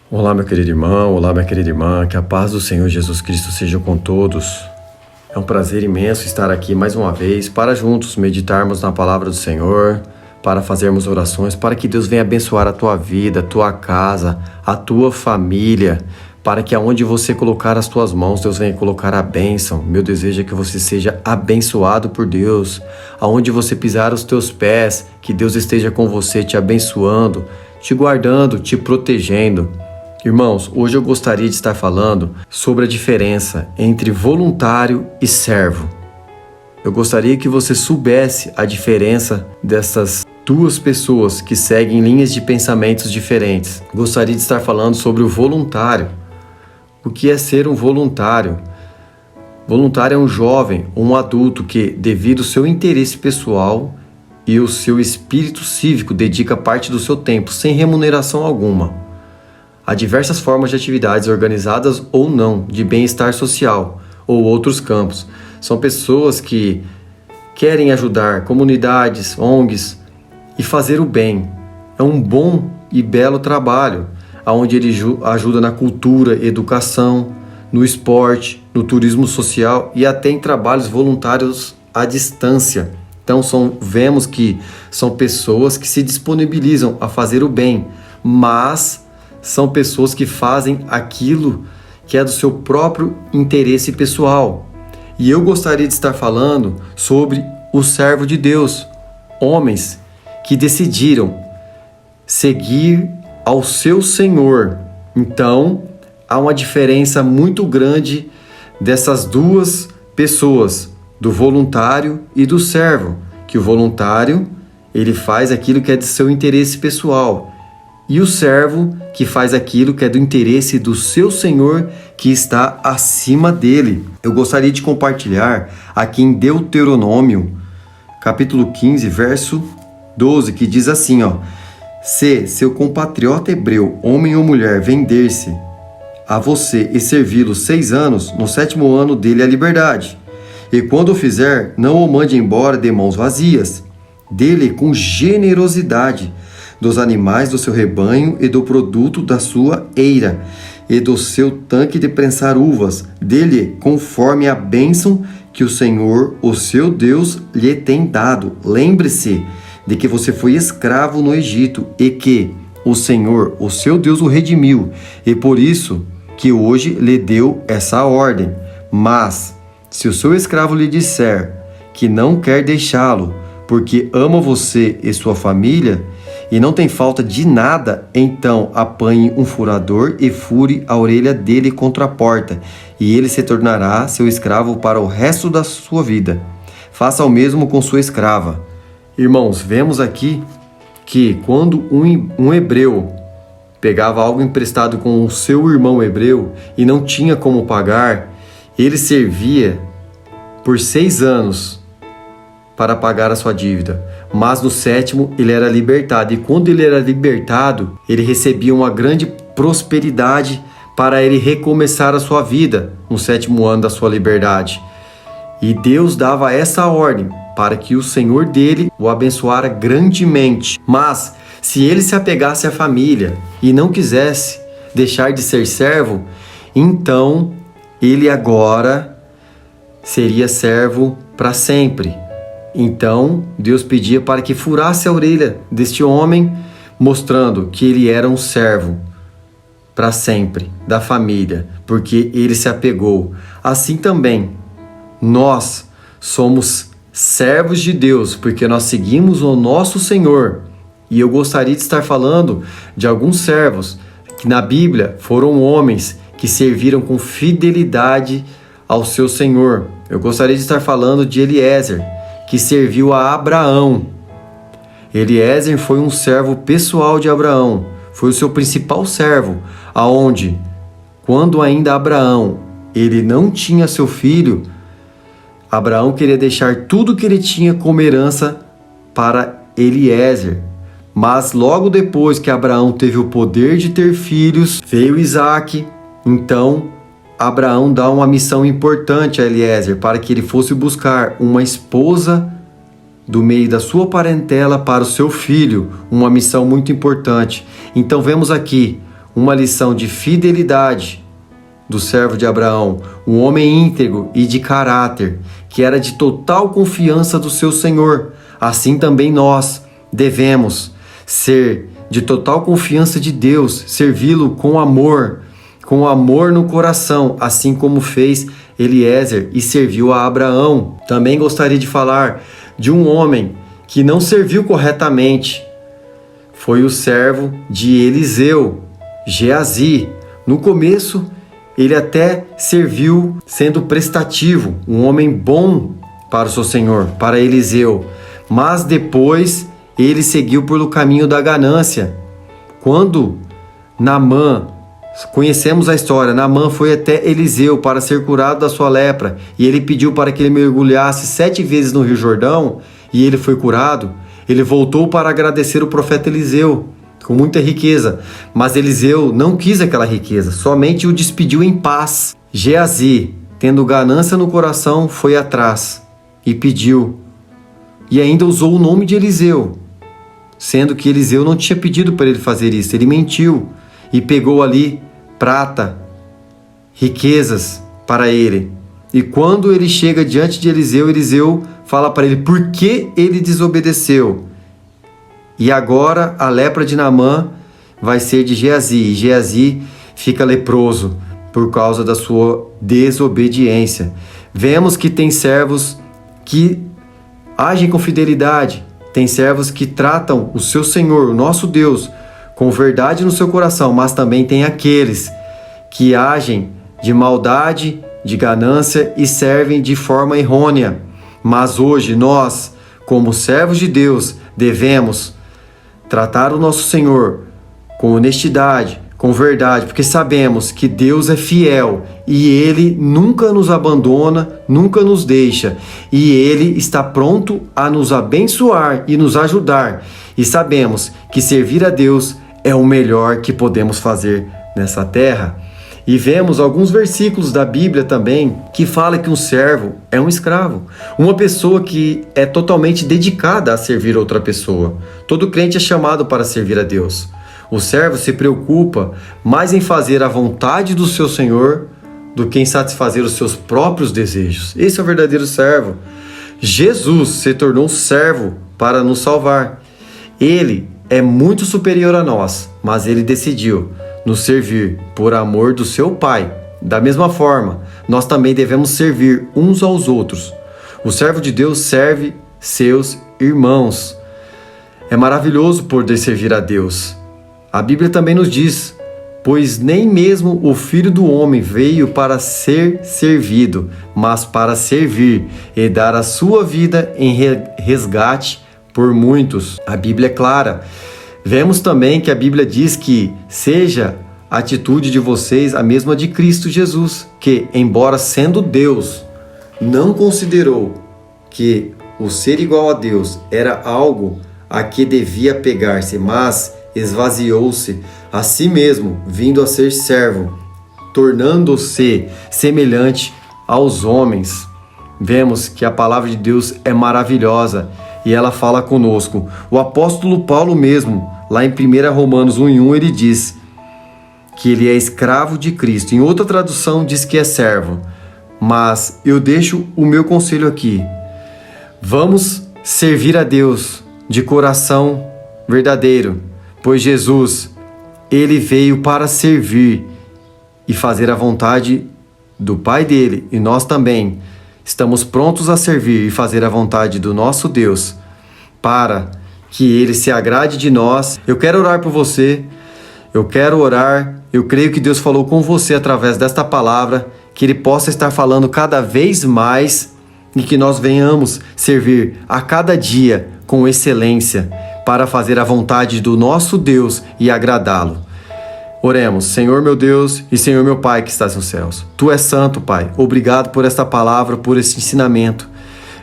Olá, meu querido irmão, olá, minha querida irmã, que a paz do Senhor Jesus Cristo seja com todos. É um prazer imenso estar aqui mais uma vez para juntos meditarmos na palavra do Senhor, para fazermos orações, para que Deus venha abençoar a tua vida, a tua casa, a tua família, para que aonde você colocar as tuas mãos, Deus venha colocar a bênção. Meu desejo é que você seja abençoado por Deus. Aonde você pisar os teus pés, que Deus esteja com você, te abençoando, te guardando, te protegendo. Irmãos, hoje eu gostaria de estar falando sobre a diferença entre voluntário e servo. Eu gostaria que você soubesse a diferença dessas duas pessoas que seguem linhas de pensamentos diferentes. Gostaria de estar falando sobre o voluntário. O que é ser um voluntário? Voluntário é um jovem ou um adulto que, devido ao seu interesse pessoal e o seu espírito cívico, dedica parte do seu tempo sem remuneração alguma. Há diversas formas de atividades organizadas ou não, de bem-estar social ou outros campos. São pessoas que querem ajudar comunidades, ONGs e fazer o bem. É um bom e belo trabalho, onde ele ajuda na cultura, educação, no esporte, no turismo social e até em trabalhos voluntários à distância. Então vemos que são pessoas que se disponibilizam a fazer o bem, mas são pessoas que fazem aquilo que é do seu próprio interesse pessoal. E eu gostaria de estar falando sobre o servo de Deus, homens que decidiram seguir ao seu Senhor. Então, há uma diferença muito grande dessas duas pessoas, do voluntário e do servo, que o voluntário, ele faz aquilo que é de seu interesse pessoal, e o servo que faz aquilo que é do interesse do seu Senhor que está acima dele. Eu gostaria de compartilhar aqui em Deuteronômio, capítulo 15, verso 12, que diz assim, se seu compatriota hebreu, homem ou mulher, vender-se a você e servi-lo 6 anos, no 7º ano dele a liberdade. E quando o fizer, não o mande embora de mãos vazias. Dele com generosidade, dos animais do seu rebanho e do produto da sua eira, e do seu tanque de prensar uvas, dele conforme a bênção que o Senhor, o seu Deus, lhe tem dado. Lembre-se de que você foi escravo no Egito e que o Senhor, o seu Deus, o redimiu, e por isso que hoje lhe deu essa ordem. Mas, se o seu escravo lhe disser que não quer deixá-lo, porque ama você e sua família, e não tem falta de nada, então apanhe um furador e fure a orelha dele contra a porta, e ele se tornará seu escravo para o resto da sua vida. Faça o mesmo com sua escrava. Irmãos, vemos aqui que quando um hebreu pegava algo emprestado com o seu irmão hebreu e não tinha como pagar, ele servia por 6 anos para pagar a sua dívida. Mas no 7º ele era libertado, e quando ele era libertado, ele recebia uma grande prosperidade para ele recomeçar a sua vida no 7º ano da sua liberdade. E Deus dava essa ordem para que o Senhor dele o abençoara grandemente. Mas se ele se apegasse à família e não quisesse deixar de ser servo, então ele agora seria servo para sempre. Então, Deus pedia para que furasse a orelha deste homem, mostrando que ele era um servo para sempre da família, porque ele se apegou. Assim também, nós somos servos de Deus, porque nós seguimos o nosso Senhor. E eu gostaria de estar falando de alguns servos que na Bíblia foram homens que serviram com fidelidade ao seu Senhor. Eu gostaria de estar falando de Eliezer, que serviu a Abraão. Eliezer foi um servo pessoal de Abraão, foi o seu principal servo, aonde, quando ainda Abraão, ele não tinha seu filho, Abraão queria deixar tudo que ele tinha como herança para Eliezer. Mas logo depois que Abraão teve o poder de ter filhos, veio Isaque. Então, Abraão dá uma missão importante a Eliezer para que ele fosse buscar uma esposa do meio da sua parentela para o seu filho, uma missão muito importante. Então vemos aqui uma lição de fidelidade do servo de Abraão, um homem íntegro e de caráter, que era de total confiança do seu Senhor. Assim também nós devemos ser de total confiança de Deus, servi-lo com amor no coração, assim como fez Eliezer e serviu a Abraão. Também gostaria de falar de um homem que não serviu corretamente. Foi o servo de Eliseu, Geazi. No começo, ele até serviu sendo prestativo, um homem bom para o seu senhor, para Eliseu. Mas depois ele seguiu pelo caminho da ganância. Quando Naamã, conhecemos a história, Naamã foi até Eliseu para ser curado da sua lepra, e ele pediu para que ele mergulhasse 7 vezes no Rio Jordão, e ele foi curado. Ele voltou para agradecer o profeta Eliseu, com muita riqueza, mas Eliseu não quis aquela riqueza, somente o despediu em paz. Geazi, tendo ganância no coração, foi atrás e pediu, e ainda usou o nome de Eliseu, sendo que Eliseu não tinha pedido para ele fazer isso. Ele mentiu e pegou ali prata, riquezas para ele. E quando ele chega diante de Eliseu, Eliseu fala para ele por que ele desobedeceu. E agora a lepra de Naamã vai ser de Geazi, e Geazi fica leproso por causa da sua desobediência. Vemos que tem servos que agem com fidelidade, tem servos que tratam o seu Senhor, o nosso Deus, com verdade no seu coração, mas também tem aqueles que agem de maldade, de ganância e servem de forma errônea. Mas hoje nós, como servos de Deus, devemos tratar o nosso Senhor com honestidade, com verdade, porque sabemos que Deus é fiel e Ele nunca nos abandona, nunca nos deixa, e Ele está pronto a nos abençoar e nos ajudar, e sabemos que servir a Deus é o melhor que podemos fazer nessa terra. E vemos alguns versículos da Bíblia também que fala que um servo é um escravo, uma pessoa que é totalmente dedicada a servir outra pessoa. Todo crente é chamado para servir a Deus. O servo se preocupa mais em fazer a vontade do seu Senhor do que em satisfazer os seus próprios desejos. Esse é o verdadeiro servo. Jesus se tornou servo para nos salvar. Ele é muito superior a nós, mas ele decidiu nos servir por amor do seu Pai. Da mesma forma, nós também devemos servir uns aos outros. O servo de Deus serve seus irmãos. É maravilhoso poder servir a Deus. A Bíblia também nos diz: pois nem mesmo o Filho do Homem veio para ser servido, mas para servir e dar a sua vida em resgate por muitos. A Bíblia é clara. Vemos também que a Bíblia diz que seja a atitude de vocês a mesma de Cristo Jesus, que, embora sendo Deus, não considerou que o ser igual a Deus era algo a que devia pegar-se, mas esvaziou-se a si mesmo, vindo a ser servo, tornando-se semelhante aos homens. Vemos que a palavra de Deus é maravilhosa e ela fala conosco. O apóstolo Paulo mesmo, lá em 1 Romanos 1:1, ele diz que ele é escravo de Cristo. Em outra tradução diz que é servo. Mas eu deixo o meu conselho aqui. Vamos servir a Deus de coração verdadeiro, pois Jesus, ele veio para servir e fazer a vontade do Pai dele, e nós também estamos prontos a servir e fazer a vontade do nosso Deus, para que Ele se agrade de nós. Eu quero orar por você, eu quero orar, eu creio que Deus falou com você através desta palavra, que Ele possa estar falando cada vez mais e que nós venhamos servir a cada dia com excelência para fazer a vontade do nosso Deus e agradá-lo. Oremos. Senhor meu Deus e Senhor meu Pai que estás nos céus. Tu és santo, Pai. Obrigado por esta palavra, por este ensinamento.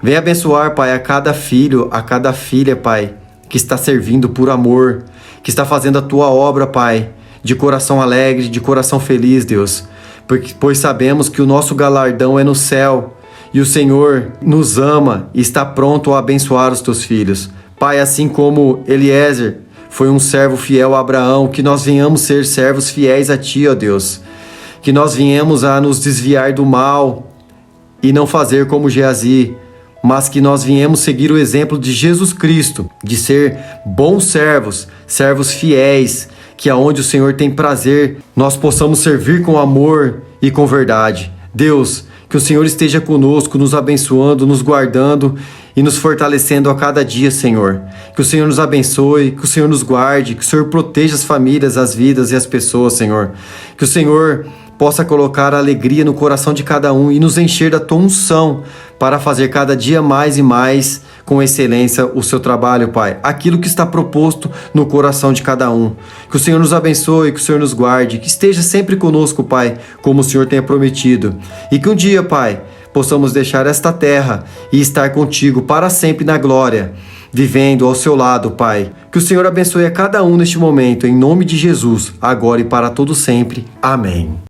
Venha abençoar, Pai, a cada filho, a cada filha, Pai, que está servindo por amor, que está fazendo a Tua obra, Pai, de coração alegre, de coração feliz, Deus. Pois sabemos que o nosso galardão é no céu e o Senhor nos ama e está pronto a abençoar os Teus filhos. Pai, assim como Eliezer foi um servo fiel a Abraão, que nós venhamos ser servos fiéis a Ti, ó Deus. Que nós venhamos a nos desviar do mal e não fazer como Geazi, mas que nós viemos seguir o exemplo de Jesus Cristo, de ser bons servos, servos fiéis, que aonde o Senhor tem prazer, nós possamos servir com amor e com verdade. Deus, que o Senhor esteja conosco, nos abençoando, nos guardando e nos fortalecendo a cada dia, Senhor. Que o Senhor nos abençoe, que o Senhor nos guarde, que o Senhor proteja as famílias, as vidas e as pessoas, Senhor. Que o Senhor possa colocar alegria no coração de cada um e nos encher da Tua unção para fazer cada dia mais e mais com excelência o Seu trabalho, Pai. Aquilo que está proposto no coração de cada um. Que o Senhor nos abençoe, que o Senhor nos guarde, que esteja sempre conosco, Pai, como o Senhor tenha prometido. E que um dia, Pai, possamos deixar esta terra e estar contigo para sempre na glória, vivendo ao seu lado, Pai. Que o Senhor abençoe a cada um neste momento, em nome de Jesus, agora e para todo sempre. Amém.